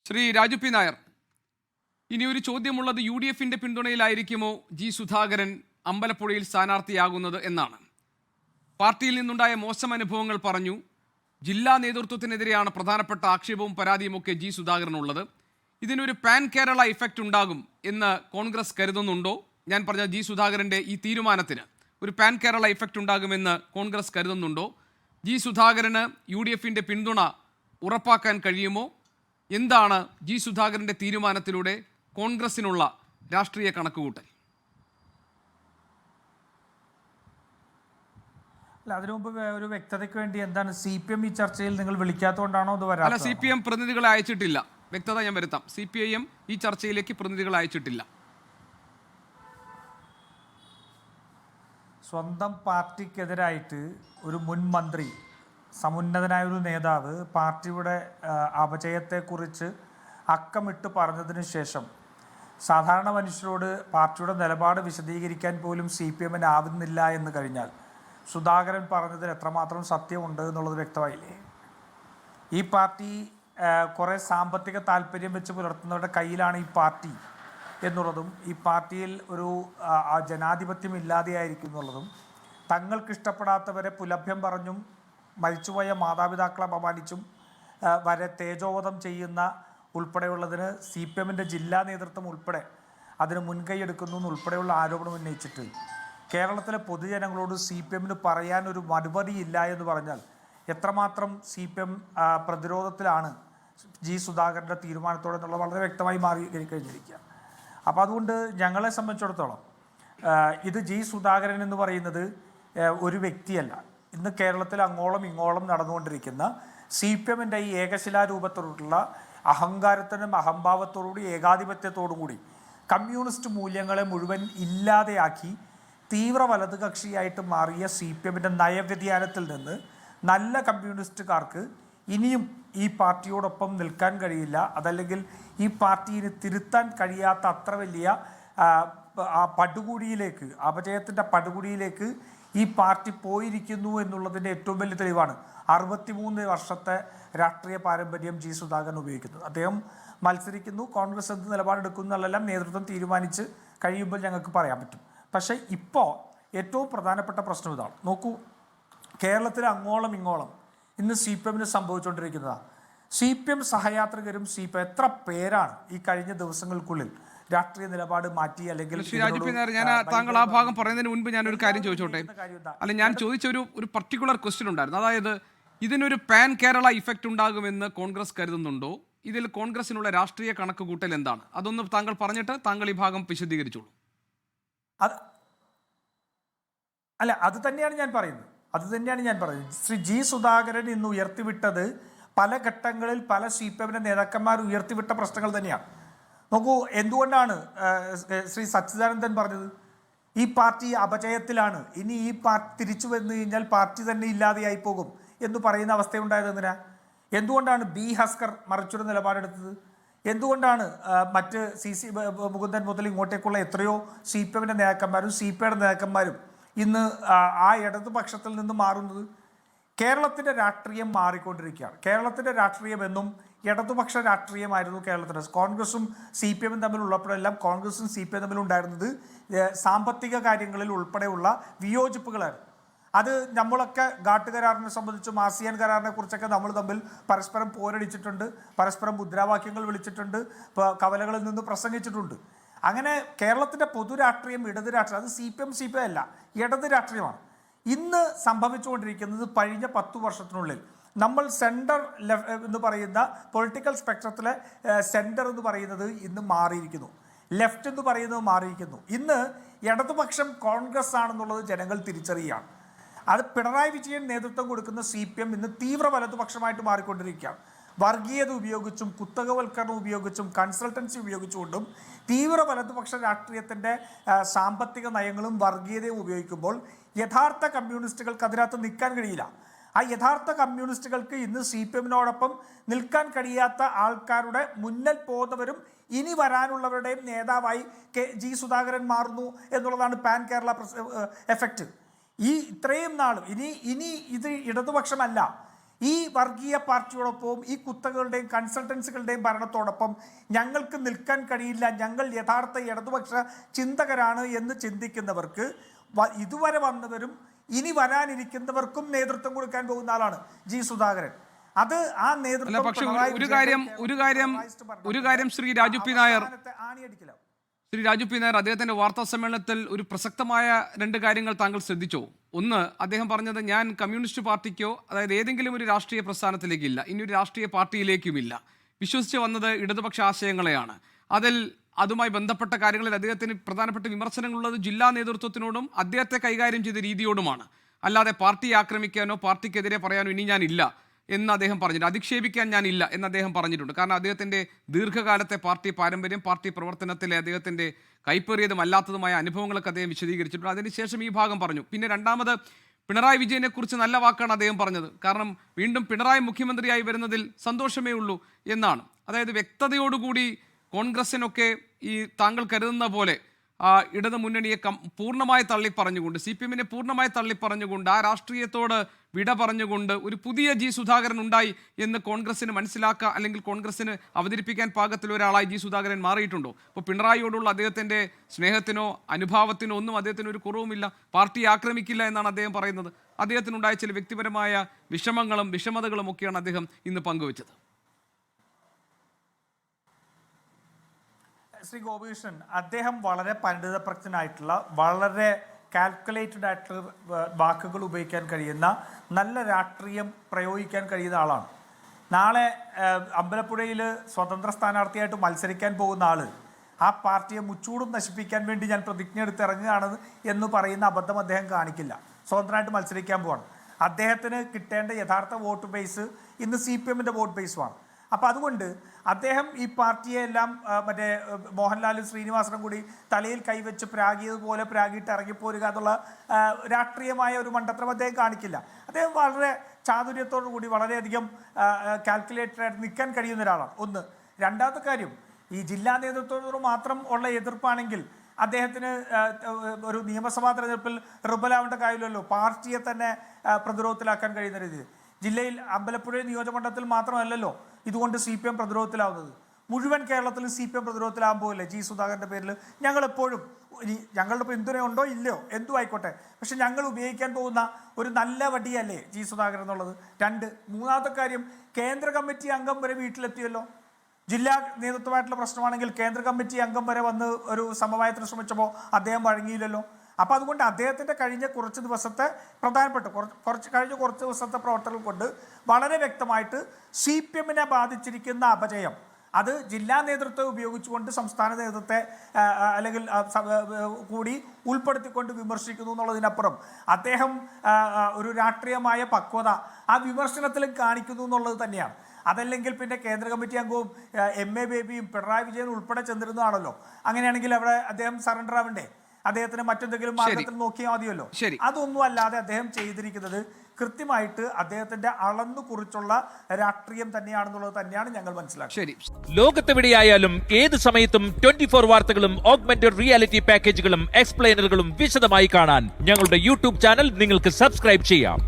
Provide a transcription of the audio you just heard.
Shri Raju P Nair, ഇനി ഒരു ചോദ്യമുള്ളത് U D എഫിന്റെ പിന്തുണയിലായിരിക്കുമോ ജി സുധാകരൻ അമ്പലപ്പുഴയിൽ സ്ഥാനാർത്ഥിയാകുന്നത് എന്നാണ്. പാർട്ടിയിൽ നിന്നുണ്ടായ മോശം അനുഭവങ്ങൾ പറഞ്ഞു. ജില്ലാ നേതൃത്വത്തിനെതിരെയാണ് പ്രധാനപ്പെട്ട ആക്ഷേപവും പരാതിയുമൊക്കെ ജി സുധാകരനുള്ളത്. ഇതിനൊരു പാൻ കേരള ഇഫക്റ്റ് ഉണ്ടാകും എന്ന് കോൺഗ്രസ് കരുതുന്നുണ്ടോ? ഞാൻ പറഞ്ഞ ജി സുധാകരൻ്റെ ഈ തീരുമാനത്തിന് ഒരു പാൻ കേരള ഇഫക്റ്റ് ഉണ്ടാകുമെന്ന് കോൺഗ്രസ് കരുതുന്നുണ്ടോ? ജി സുധാകരന് യു ഡി എഫിൻ്റെ പിന്തുണ ഉറപ്പാക്കാൻ കഴിയുമോ? എന്താണ് ജി സുധാകരൻ്റെ തീരുമാനത്തിലൂടെ കോൺഗ്രസിനുള്ള രാഷ്ട്രീയ കണക്കുകൂട്ടൽ? അല്ല, അതിനു മുമ്പ് ഒരു വ്യക്തതയ്ക്ക് വേണ്ടി എന്താണ് CPM ഈ ചർച്ചയിൽ നിങ്ങൾ വിളിക്കാത്തതുകൊണ്ടാണോ അത് വരാത്തത്? അല്ല, CPM പ്രതിനിധികളെ അയച്ചിട്ടില്ല. വ്യക്തത ഞാൻ വരുത്താം. CPIM ഈ ചർച്ചയിലേക്ക് പ്രതിനിധികളെ അയച്ചിട്ടില്ല. സ്വന്തം പാർട്ടിക്കെതിരായിട്ട് ഒരു മുൻ മന്ത്രി, സമുന്നതനായ ഒരു നേതാവ് പാർട്ടിയുടെ അപജയത്തെക്കുറിച്ച് അക്കമിട്ട് പറഞ്ഞതിന് ശേഷം സാധാരണ മനുഷ്യരോട് പാർട്ടിയുടെ നിലപാട് വിശദീകരിക്കാൻ പോലും CPMന് ആവുന്നില്ല എന്ന് കഴിഞ്ഞാൽ സുധാകരൻ പറഞ്ഞതിൽ എത്രമാത്രം സത്യമുണ്ട് എന്നുള്ളത് വ്യക്തമായില്ലേ? ഈ പാർട്ടി കുറേ സാമ്പത്തിക താല്പര്യം വെച്ച് പുലർത്തുന്നവരുടെ കയ്യിലാണ് ഈ പാർട്ടി എന്നുള്ളതും, ഈ പാർട്ടിയിൽ ഒരു ജനാധിപത്യം ഇല്ലാതെയായിരിക്കും എന്നുള്ളതും, തങ്ങൾക്കിഷ്ടപ്പെടാത്തവരെ പുലഭ്യം പറഞ്ഞും മരിച്ചുപോയ മാതാപിതാക്കളെ അപമാനിച്ചും വരെ തേജോവധം ചെയ്യുന്ന ഉൾപ്പെടെയുള്ളതിന് CPMൻ്റെ ജില്ലാ നേതൃത്വം ഉൾപ്പെടെ അതിന് മുൻകൈ എടുക്കുന്നു എന്നുൾപ്പെടെയുള്ള ആരോപണം ഉന്നയിച്ചിട്ട് കേരളത്തിലെ പൊതുജനങ്ങളോട് CPMന് പറയാനൊരു മറുപടിയില്ല എന്ന് പറഞ്ഞാൽ എത്രമാത്രം CPM പ്രതിരോധത്തിലാണ് ജി സുധാകരൻ്റെ തീരുമാനത്തോടെ എന്നുള്ളത് വളരെ വ്യക്തമായി മാറി കഴിഞ്ഞിരിക്കുക. അപ്പോൾ അതുകൊണ്ട് ഞങ്ങളെ സംബന്ധിച്ചിടത്തോളം ഇത് ജി സുധാകരൻ എന്ന് പറയുന്നത് ഒരു വ്യക്തിയല്ല. ഇന്ന് കേരളത്തിൽ അങ്ങോളം ഇങ്ങോളം നടന്നുകൊണ്ടിരിക്കുന്ന CPMൻ്റെ ഈ ഏകശിലാരൂപത്തോടുള്ള അഹങ്കാരത്തിനും അഹംഭാവത്തോടുകൂടി ഏകാധിപത്യത്തോടും കൂടി കമ്മ്യൂണിസ്റ്റ് മൂല്യങ്ങളെ മുഴുവൻ ഇല്ലാതെയാക്കി തീവ്ര വലത് കക്ഷിയായിട്ട് മാറിയ CPMൻ്റെ നയവ്യതിയാനത്തിൽ നിന്ന് നല്ല കമ്മ്യൂണിസ്റ്റുകാർക്ക് ഇനിയും ഈ പാർട്ടിയോടൊപ്പം നിൽക്കാൻ കഴിയില്ല. അതല്ലെങ്കിൽ ഈ പാർട്ടിയെ തിരുത്താൻ കഴിയാത്ത അത്ര വലിയ ആ പടുകുഴിയിലേക്ക്, അപജയത്തിൻ്റെ പടുകുഴിയിലേക്ക് ഈ പാർട്ടി പോയിരിക്കുന്നു എന്നുള്ളതിൻ്റെ ഏറ്റവും വലിയ തെളിവാണ് 63 വർഷത്തെ രാഷ്ട്രീയ പാരമ്പര്യം ജി സുധാകരൻ ഉപയോഗിക്കുന്നത്. അദ്ദേഹം മത്സരിക്കുന്നു, കോൺഗ്രസ് എന്ത് നിലപാടെടുക്കുന്നു എന്നെല്ലാം നേതൃത്വം തീരുമാനിച്ച് കഴിയുമ്പോൾ ഞങ്ങൾക്ക് പറയാൻ പറ്റും. പക്ഷേ ഇപ്പോൾ ഏറ്റവും പ്രധാനപ്പെട്ട പ്രശ്നം ഇതാണ്. നോക്കൂ, കേരളത്തിലെ അങ്ങോളം ഇങ്ങോളം ഇന്ന് CPMന് സംഭവിച്ചുകൊണ്ടിരിക്കുന്നതാണ്. CPM സഹയാത്രികരും എത്ര പേരാണ് ഈ കഴിഞ്ഞ ദിവസങ്ങൾക്കുള്ളിൽ രാഷ്ട്രീയ നിലപാട് മാറ്റി? അല്ലെങ്കിൽ ഞാൻ താങ്കൾ ആ ഭാഗം പറയുന്നതിന് മുൻപ് ഞാനൊരു കാര്യം ചോദിച്ചോട്ടെ? അല്ല, ഞാൻ ചോദിച്ച ഒരു പർട്ടിക്കുലർ ക്വസ്റ്റ്യൻ ഉണ്ടായിരുന്നു. അതായത് ഇതിനൊരു പാൻ കേരള ഇഫക്റ്റ് ഉണ്ടാകുമെന്ന് കോൺഗ്രസ് കരുതുന്നുണ്ടോ? ഇതിൽ കോൺഗ്രസിനുള്ള രാഷ്ട്രീയ കണക്ക് കൂട്ടൽ എന്താണ്? അതൊന്ന് താങ്കൾ പറഞ്ഞിട്ട് താങ്കൾ ഈ ഭാഗം വിശദീകരിച്ചോളൂ. അത് തന്നെയാണ് ഞാൻ പറയുന്നത്. ശ്രീ ജി സുധാകരൻ ഇന്ന് ഉയർത്തിവിട്ടത് പല ഘട്ടങ്ങളിൽ പല CPMൻ്റെ നേതാക്കന്മാർ ഉയർത്തിവിട്ട പ്രശ്നങ്ങൾ തന്നെയാണ്. നോക്കൂ, എന്തുകൊണ്ടാണ് ശ്രീ സച്ചിദാനന്ദൻ പറഞ്ഞത് ഈ പാർട്ടി അപജയത്തിലാണ്, ഇനി ഈ പാർട്ടി തിരിച്ചു വന്നു കഴിഞ്ഞാൽ പാർട്ടി തന്നെ ഇല്ലാതെയായി പോകും എന്ന് പറയുന്ന അവസ്ഥയുണ്ടായത് എന്തിനാ? എന്തുകൊണ്ടാണ് B ഹസ്കർ മറിച്ചൊരു നിലപാടെടുത്തത്? എന്തുകൊണ്ടാണ് മറ്റ് CC മുകുന്ദൻ മുതൽ ഇങ്ങോട്ടേക്കുള്ള എത്രയോ CPMൻ്റെ നേതാക്കന്മാരും CPIയുടെ നേതാക്കന്മാരും ഇന്ന് ആ ഇടതുപക്ഷത്തിൽ നിന്ന് മാറുന്നത്? കേരളത്തിൻ്റെ രാഷ്ട്രീയം മാറിക്കൊണ്ടിരിക്കുകയാണ്. കേരളത്തിൻ്റെ രാഷ്ട്രീയം എന്നും ഇടതുപക്ഷ രാഷ്ട്രീയമായിരുന്നു കേരളത്തിൽ. കോൺഗ്രസും CPMും തമ്മിലുള്ളപ്പോഴെല്ലാം കോൺഗ്രസും CPM തമ്മിലുണ്ടായിരുന്നത് സാമ്പത്തിക കാര്യങ്ങളിൽ ഉൾപ്പെടെയുള്ള വിയോജിപ്പുകളായിരുന്നു. അത് നമ്മളൊക്കെ ഘാട്ട് കരാറിനെ സംബന്ധിച്ചും ASEAN കരാറിനെ കുറിച്ചൊക്കെ നമ്മൾ തമ്മിൽ പരസ്പരം പോരടിച്ചിട്ടുണ്ട്, പരസ്പരം മുദ്രാവാക്യങ്ങൾ വിളിച്ചിട്ടുണ്ട്, കവലകളിൽ നിന്ന് പ്രസംഗിച്ചിട്ടുണ്ട്. അങ്ങനെ കേരളത്തിൻ്റെ പൊതു രാഷ്ട്രീയം ഇടത് രാഷ്ട്രീയം, അത് CPM അല്ല, ഇടത് രാഷ്ട്രീയമാണ്. ഇന്ന് സംഭവിച്ചുകൊണ്ടിരിക്കുന്നത് കഴിഞ്ഞ 10 വർഷത്തിനുള്ളിൽ നമ്മൾ സെൻറ്റർ എന്ന് പറയുന്ന പൊളിറ്റിക്കൽ സ്പെക്ട്രത്തിലെ സെൻറ്റർ എന്ന് പറയുന്നത് ഇന്ന് മാറിയിരിക്കുന്നു, ലെഫ്റ്റ് എന്ന് പറയുന്നത് മാറിയിരിക്കുന്നു. ഇന്ന് ഇടതുപക്ഷം കോൺഗ്രസ് ആണെന്നുള്ളത് ജനങ്ങൾ തിരിച്ചറിയുകയാണ്. അത് പിണറായി വിജയൻ നേതൃത്വം കൊടുക്കുന്ന CPM ഇന്ന് തീവ്ര വലതുപക്ഷമായിട്ട് മാറിക്കൊണ്ടിരിക്കുകയാണ്. വർഗീയത ഉപയോഗിച്ചും കുത്തകവൽക്കരണം ഉപയോഗിച്ചും കൺസൾട്ടൻസി ഉപയോഗിച്ചുകൊണ്ടും തീവ്ര വലതുപക്ഷ രാഷ്ട്രീയത്തിൻ്റെ സാമ്പത്തിക നയങ്ങളും വർഗീയതയും ഉപയോഗിക്കുമ്പോൾ യഥാർത്ഥ കമ്മ്യൂണിസ്റ്റുകൾക്ക് അതിനകത്ത് നിൽക്കാൻ കഴിയില്ല. ആ യഥാർത്ഥ കമ്മ്യൂണിസ്റ്റുകൾക്ക് ഇന്ന് CPMനോടൊപ്പം നിൽക്കാൻ കഴിയാത്ത ആൾക്കാരുടെ മുന്നിൽ പോകുന്നവരും ഇനി വരാനുള്ളവരുടെയും നേതാവായി ജി സുധാകരൻ മാറുന്നു എന്നുള്ളതാണ് പാൻ കേരള എഫക്റ്റ്. ഈ ഇത്രയും നാളും ഇനി ഇത് ഇടതുപക്ഷമല്ല, ഈ വർഗീയ പാർട്ടിയോടൊപ്പം ഈ കുത്തകളുടെയും കൺസൾട്ടൻസികളുടെയും ഭരണത്തോടൊപ്പം ഞങ്ങൾക്ക് നിൽക്കാൻ കഴിയില്ല, ഞങ്ങൾ യഥാർത്ഥ ഇടതുപക്ഷ ചിന്തകരാണ് എന്ന് ചിന്തിക്കുന്നവർക്ക് ഇതുവരെ വന്നവരും ഇനി വരാനിരിക്കുന്നവർക്കും നേതൃത്വം കൊടുക്കാൻ പോകുന്ന ആളാണ് ജി സുധാകരൻ. അത് ആ നേതൃത്വം ഒരു കാര്യം ശ്രീ രാജു പി നായർ അദ്ദേഹത്തിന്റെ വാർത്താ സമ്മേളനത്തിൽ ഒരു പ്രസക്തമായ 2 കാര്യങ്ങൾ താങ്കൾ ശ്രദ്ധിച്ചോ? ഒന്ന്, അദ്ദേഹം പറഞ്ഞത് ഞാൻ കമ്മ്യൂണിസ്റ്റ് പാർട്ടിക്കോ അതായത് ഏതെങ്കിലും ഒരു രാഷ്ട്രീയ പ്രസ്ഥാനത്തിലേക്കില്ല, ഇനി ഒരു രാഷ്ട്രീയ പാർട്ടിയിലേക്കുമില്ല, വിശ്വസിച്ച് വന്നത് ഇടതുപക്ഷ ആശയങ്ങളെയാണ്. അതുമായി ബന്ധപ്പെട്ട കാര്യങ്ങളിൽ അദ്ദേഹത്തിന് പ്രധാനപ്പെട്ട വിമർശനങ്ങളുള്ളത് ജില്ലാ നേതൃത്വത്തിനോടും അദ്ദേഹത്തെ കൈകാര്യം ചെയ്ത രീതിയോടുമാണ്. അല്ലാതെ പാർട്ടിയെ ആക്രമിക്കാനോ പാർട്ടിക്കെതിരെ പറയാനോ ഇനി ഞാനില്ല എന്ന് അദ്ദേഹം പറഞ്ഞിട്ടുണ്ട്, അധിക്ഷേപിക്കാൻ ഞാനില്ല എന്ന് അദ്ദേഹം പറഞ്ഞിട്ടുണ്ട്. കാരണം അദ്ദേഹത്തിൻ്റെ ദീർഘകാലത്തെ പാർട്ടി പാരമ്പര്യം, പാർട്ടി പ്രവർത്തനത്തിലെ അദ്ദേഹത്തിൻ്റെ കൈപ്പേറിയതും അല്ലാത്തതുമായ അനുഭവങ്ങളൊക്കെ അദ്ദേഹം വിശദീകരിച്ചിട്ടുണ്ട്. അതിനുശേഷം ഈ ഭാഗം പറഞ്ഞു. പിന്നെ രണ്ടാമത്, പിണറായി വിജയനെ കുറിച്ച് നല്ല വാക്കാണ് അദ്ദേഹം പറഞ്ഞത്. കാരണം വീണ്ടും പിണറായി മുഖ്യമന്ത്രിയായി വരുന്നതിൽ സന്തോഷമേ ഉള്ളൂ എന്നാണ്. അതായത് വ്യക്തതയോടുകൂടി കോൺഗ്രസിനൊക്കെ ഈ താങ്കൾ കരുതുന്ന പോലെ ഇടതു മുന്നണിയെ പൂർണ്ണമായി തള്ളിപ്പറഞ്ഞുകൊണ്ട്, CPM-നെ പൂർണ്ണമായി തള്ളിപ്പറഞ്ഞുകൊണ്ട്, ആ രാഷ്ട്രീയത്തോട് വിട പറഞ്ഞുകൊണ്ട് ഒരു പുതിയ ജി സുധാകരൻ ഉണ്ടായി എന്ന് കോൺഗ്രസിന് മനസ്സിലാക്കുക, അല്ലെങ്കിൽ കോൺഗ്രസിന് അവതരിപ്പിക്കാൻ പാകത്തിൽ ഒരാളായി ജി സുധാകരൻ മാറിയിട്ടുണ്ടോ? അപ്പോൾ പിണറായിയോടുള്ള അദ്ദേഹത്തിൻ്റെ സ്നേഹത്തിനോ അനുഭാവത്തിനോ ഒന്നും അദ്ദേഹത്തിന് ഒരു കുറവുമില്ല. പാർട്ടിയെ ആക്രമിക്കില്ല എന്നാണ് അദ്ദേഹം പറയുന്നത്. അദ്ദേഹത്തിനുണ്ടായ ചില വ്യക്തിപരമായ വിഷമങ്ങളും വിഷമതകളും ഒക്കെയാണ് അദ്ദേഹം ഇന്ന് പങ്കുവച്ചത്. ശ്രീ ഗോപികൃഷ്ണൻ, അദ്ദേഹം വളരെ പരിണിതപ്രജ്ഞനായിട്ടുള്ള, വളരെ കാൽക്കുലേറ്റഡ് ആയിട്ടുള്ള വാക്കുകൾ ഉപയോഗിക്കാൻ കഴിയുന്ന, നല്ല രാഷ്ട്രീയം പ്രയോഗിക്കാൻ കഴിയുന്ന ആളാണ്. നാളെ അമ്പലപ്പുഴയിൽ സ്വതന്ത്ര സ്ഥാനാർത്ഥിയായിട്ട് മത്സരിക്കാൻ പോകുന്ന ആൾ ആ പാർട്ടിയെ മുച്ചൂടും നശിപ്പിക്കാൻ വേണ്ടി ഞാൻ പ്രതിജ്ഞ എടുത്തിറങ്ങുകയാണ് എന്ന് പറയുന്ന അബദ്ധം അദ്ദേഹം കാണിക്കില്ല. സ്വതന്ത്രമായിട്ട് മത്സരിക്കാൻ പോവാണ്. അദ്ദേഹത്തിന് കിട്ടേണ്ട യഥാർത്ഥ വോട്ട് ബേസ് ഇന്ന് CPM-ൻ്റെ വോട്ട് ബേസുമാണ്. അപ്പോൾ അതുകൊണ്ട് അദ്ദേഹം ഈ പാർട്ടിയെ എല്ലാം മറ്റേ മോഹൻലാലും ശ്രീനിവാസനും കൂടി തലയിൽ കൈവച്ച് പ്രാഗിയതുപോലെ പ്രാഗിയിട്ട് ഇറങ്ങിപ്പോരുക എന്നുള്ള രാഷ്ട്രീയമായ ഒരു മണ്ടത്തരം അദ്ദേഹം കാണിക്കില്ല. അദ്ദേഹം വളരെ ചാതുര്യത്തോടു കൂടി വളരെയധികം കാൽക്കുലേറ്റഡായിട്ട് നിൽക്കാൻ കഴിയുന്ന ഒരാളാണ്. ഒന്ന്. രണ്ടാമത്തെ കാര്യം, ഈ ജില്ലാ നേതൃത്വത്തോട് മാത്രം ഉള്ള എതിർപ്പാണെങ്കിൽ അദ്ദേഹത്തിന് ഒരു നിയമസഭാ തെരഞ്ഞെടുപ്പിൽ റിബലാവേണ്ട കാര്യമില്ലല്ലോ. പാർട്ടിയെ തന്നെ പ്രതിരോധത്തിലാക്കാൻ കഴിയുന്ന രീതിയിൽ ജില്ലയിൽ അമ്പലപ്പുഴ നിയോജകമണ്ഡലത്തിൽ മാത്രമല്ലല്ലോ ഇതുകൊണ്ട് CPM പ്രതിരോധത്തിലാവുന്നത്. മുഴുവൻ കേരളത്തിലും CPM പ്രതിരോധത്തിലാകുമ്പോഴല്ലേ ജി സുധാകരൻ്റെ പേരിൽ ഞങ്ങളെപ്പോഴും ഞങ്ങളുടെ പിന്തുണയുണ്ടോ ഇല്ലയോ എന്തു ആയിക്കോട്ടെ, പക്ഷെ ഞങ്ങൾ ഉപയോഗിക്കാൻ പോകുന്ന ഒരു നല്ല വടിയല്ലേ ജി സുധാകരൻ എന്നുള്ളത്. മൂന്നാമത്തെ കാര്യം, കേന്ദ്ര കമ്മിറ്റി അംഗം വരെ വീട്ടിലെത്തിയല്ലോ. ജില്ലാ നേതൃത്വമായിട്ടുള്ള പ്രശ്നമാണെങ്കിൽ കേന്ദ്ര കമ്മിറ്റി അംഗം വരെ വന്ന് ഒരു സമവായത്തിന് ശ്രമിച്ചപ്പോൾ അദ്ദേഹം വഴങ്ങിയില്ലല്ലോ. അപ്പോൾ അതുകൊണ്ട് അദ്ദേഹത്തിൻ്റെ കഴിഞ്ഞ കുറച്ച് ദിവസത്തെ പ്രവർത്തനങ്ങൾ കൊണ്ട് വളരെ വ്യക്തമായിട്ട് CPM-നെ ബാധിച്ചിരിക്കുന്ന അപജയം അത് ജില്ലാ നേതൃത്വം ഉപയോഗിച്ചുകൊണ്ട് സംസ്ഥാന നേതൃത്വത്തെ അല്ലെങ്കിൽ കൂടി ഉൾപ്പെടുത്തിക്കൊണ്ട് വിമർശിക്കുന്നു എന്നുള്ളതിനപ്പുറം അദ്ദേഹം ഒരു രാഷ്ട്രീയമായ പക്വത ആ വിമർശനത്തിലും കാണിക്കുന്നു എന്നുള്ളത് തന്നെയാണ്. അതല്ലെങ്കിൽ പിന്നെ കേന്ദ്ര കമ്മിറ്റി അംഗവും MA ബേബിയും പിണറായി വിജയൻ ഉൾപ്പെടെ ചെന്നിരുന്നതാണല്ലോ. അങ്ങനെയാണെങ്കിൽ അവിടെ അദ്ദേഹം സറണ്ടർ ആവണ്ടേ? അദ്ദേഹത്തിന് മറ്റെന്തെങ്കിലും മാർഗത്തിൽ നോക്കിയാൽ മതിയല്ലോ. അതൊന്നും അല്ലാതെ അദ്ദേഹം ചെയ്തിരിക്കുന്നത് കൃത്യമായിട്ട് അദ്ദേഹത്തിന്റെ അളന്നു കുറിച്ചുള്ള രാഷ്ട്രീയം തന്നെയാണെന്നുള്ളത് തന്നെയാണ് ഞങ്ങൾ മനസ്സിലാക്കുന്നത്. ലോകത്തെവിടെയായാലും ഏത് സമയത്തും 24 വാർത്തകളും ഓഗ്മെന്റഡ് റിയാലിറ്റി പാക്കേജുകളും എക്സ്പ്ലെയിനറുകളും വിശദമായി കാണാൻ ഞങ്ങളുടെ YouTube ചാനൽ നിങ്ങൾക്ക് സബ്സ്ക്രൈബ് ചെയ്യാം.